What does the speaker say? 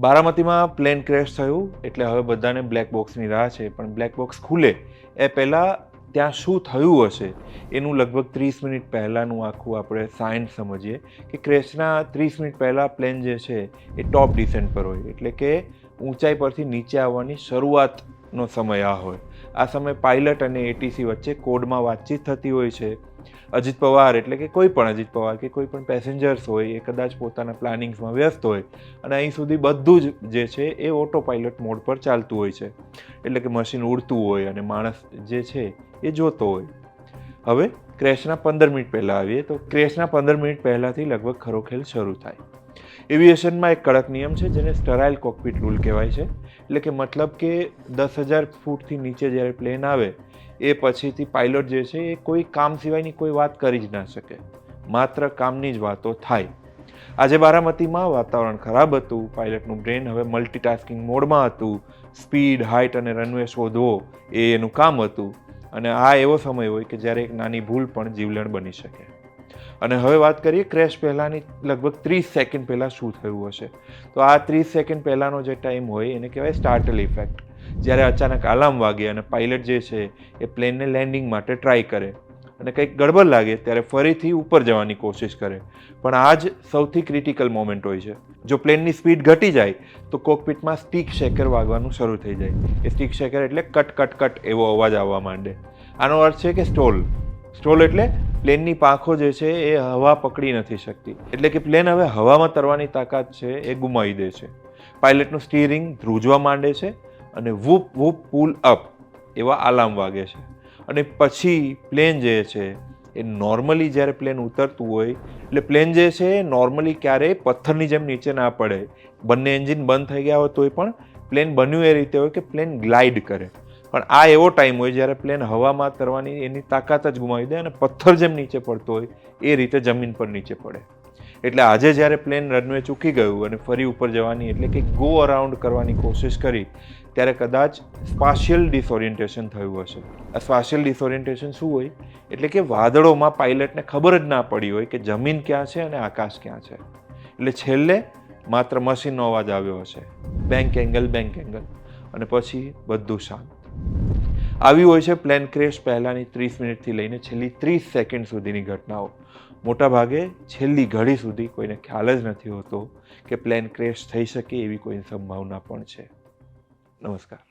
બારામતીમાં plane crash થયું એટલે હવે બધાને બ્લેક બોક્સની રાહ છે, પણ બ્લેક બોક્સ ખુલે એ પહેલાં ત્યાં શું થયું હશે એનું લગભગ 30 મિનિટ પહેલાંનું આખું આપણે સાયન્સ સમજીએ કે ક્રેશના 30 મિનિટ પહેલાં પ્લેન જે છે એ ટોપ ડિસેન્ટ પર હોય, એટલે કે ઊંચાઈ પરથી નીચે આવવાની શરૂઆતનો સમય આ હોય. આ સમય પાયલટ અને એટીસી વચ્ચે કોડમાં વાતચીત થતી હોય છે. અજીત પવાર એટલે કે કોઈ પણ અજીત પવાર કે કોઈ પણ પેસેન્જર્સ હોય એ કદાચ પોતાના પ્લાનિંગ્સમાં વ્યસ્ત હોય અને અહીં સુધી બધું જ જે છે એ ઓટો પાયલટ મોડ પર ચાલતું હોય છે, એટલે કે મશીન ઉડતું હોય અને માણસ જે છે એ જોતો હોય. હવે ક્રેશના 15 મિનિટ પહેલાં આવીએ તો ક્રેશના 15 મિનિટ પહેલાંથી લગભગ ખરો ખેલ શરૂ થાય. એવિએશનમાં એક કડક નિયમ છે જેને સ્ટરાઇલ કોકપિટ રૂલ કહેવાય છે, એટલે કે મતલબ કે 10,000 ફૂટથી નીચે જ્યારે પ્લેન આવે એ પછીથી પાયલોટ જે છે એ કોઈ કામ સિવાયની કોઈ વાત કરી જ ના શકે, માત્ર કામની જ વાતો થાય. આજે બારામતીમાં વાતાવરણ ખરાબ હતું, પાયલટનું બ્રેન હવે મલ્ટીટાસ્કિંગ મોડમાં હતું, સ્પીડ, હાઇટ અને રનવે શોધવો એ એનું કામ હતું. અને આ એવો સમય હોય કે જ્યારે એક નાની ભૂલ પણ જીવલેણ બની શકે. અને હવે વાત કરીએ ક્રેશ પહેલાંની લગભગ 30 સેકન્ડ પહેલાં શું થયું હશે. તો આ 30 સેકન્ડ પહેલાંનો જે ટાઈમ હોય એને કહેવાય સ્ટાર્ટલ ઇફેક્ટ. જ્યારે અચાનક અલાર્મ વાગે અને પાયલટ જે છે એ પ્લેનને લેન્ડિંગ માટે ટ્રાય કરે અને કંઈક ગડબડ લાગે ત્યારે ફરીથી ઉપર જવાની કોશિશ કરે. પણ આ જ સૌથી ક્રિટિકલ મોમેન્ટ હોય છે. જો પ્લેનની સ્પીડ ઘટી જાય તો કોકપિટમાં સ્ટીક શેકર વાગવાનું શરૂ થઈ જાય. એ સ્ટીક શેકર એટલે કટ કટ કટ એવો અવાજ આવવા માંડે. આનો અર્થ છે કે સ્ટોલ. સ્ટોલ એટલે પ્લેનની પાંખો જે છે એ હવા પકડી નથી શકતી, એટલે કે પ્લેન હવે હવામાં તરવાની તાકાત છે એ ગુમાવી દે છે. પાયલટનું સ્ટીરિંગ ધ્રુજવા માંડે છે અને વૂપ વૂપ પુલ અપ એવા અલાર્મ વાગે છે. અને પછી પ્લેન જે છે એ નોર્મલી જ્યારે પ્લેન ઉતરતું હોય એટલે પ્લેન જે છે એ નોર્મલી ક્યારેય પથ્થરની જેમ નીચે ના પડે. બંને એન્જિન બંધ થઈ ગયા હોય તોય પણ પ્લેન બન્યું એ રીતે હોય કે પ્લેન ગ્લાઇડ કરે. પણ આ એવો ટાઈમ હોય જ્યારે પ્લેન હવામાં તરવાની એની તાકાત જ ગુમાવી દે અને પથ્થર જેમ નીચે પડતો હોય એ રીતે જમીન પર નીચે પડે. એટલે આજે જ્યારે પ્લેન રનવે ચૂકી ગયું અને ફરી ઉપર જવાની એટલે કે ગો અરાઉન્ડ કરવાની કોશિશ કરી ત્યારે કદાચ સ્પાશિયલ ડિસઓરિએન્ટેશન થયું હશે. આ સ્પાશિયલ ડિસઓરિએન્ટેશન શું હોય? એટલે કે વાદળોમાં પાયલટને ખબર જ ના પડી હોય કે જમીન ક્યાં છે અને આકાશ ક્યાં છે. એટલે છેલ્લે માત્ર મશીનનો અવાજ આવ્યો હશે, બેંક એંગલ અને પછી બધું શાંત. આવી હોય છે પ્લેન ક્રેશ પહેલાંની 30 મિનિટથી લઈને છેલ્લી 30 સેકન્ડ સુધીની ઘટનાઓ. મોટાભાગે છેલ્લી ઘડી સુધી કોઈને ખ્યાલ જ નથી હોતો કે પ્લેન ક્રેશ થઈ શકે એવી કોઈ સંભાવના પણ છે. નમસ્કાર.